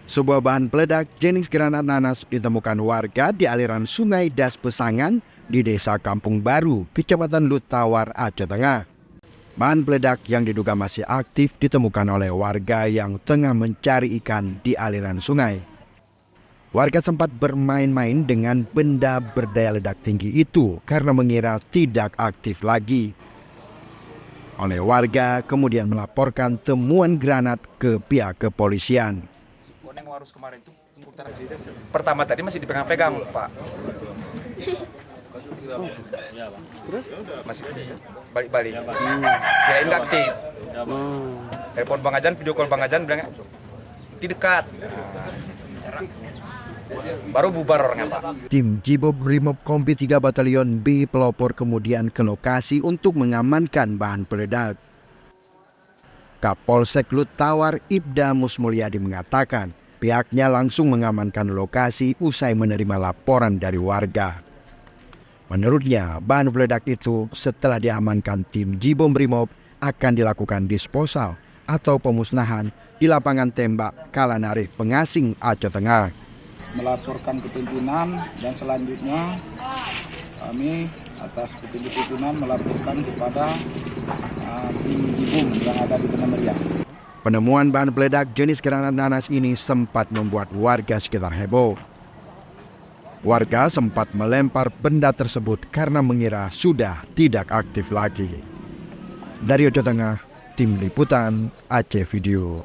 Sebuah bahan peledak jenis granat nanas ditemukan warga di aliran Sungai Das Pesangan di Desa Kampung Baru, Kecamatan Lutawar, Aceh Tengah. Bahan peledak yang diduga masih aktif ditemukan oleh warga yang tengah mencari ikan di aliran sungai. Warga sempat bermain-main dengan benda berdaya ledak tinggi itu karena mengira tidak aktif lagi. Oleh warga kemudian melaporkan temuan granat ke pihak kepolisian. Harus kemarin itu pertama tadi masih dipegang-pegang, Pak. Masih balik-balik. Ya enggak aktif. Telepon Bang Ajan, video call Bang Ajan bilang tidak dekat. Baru bubar orangnya, Pak. Tim Jibob Brimob Kompi 3 Batalion B pelopor kemudian ke lokasi untuk mengamankan bahan peledak. Kapolsek Lutawar Ibda Musmulyadi mengatakan pihaknya langsung mengamankan lokasi usai menerima laporan dari warga. Menurutnya, bahan peledak itu setelah diamankan tim Jibom Brimob akan dilakukan disposal atau pemusnahan di lapangan tembak Kalanarif Pengasing, Aceh Tengah. Melaporkan ke pimpinan dan selanjutnya kami atas petunjuk pimpinan melaporkan kepada tim Jibom yang ada di Tanah Meriah. Penemuan bahan peledak jenis granat nanas ini sempat membuat warga sekitar heboh. Warga sempat melempar benda tersebut karena mengira sudah tidak aktif lagi. Dari Aceh Tengah, Tim Liputan Aceh Video.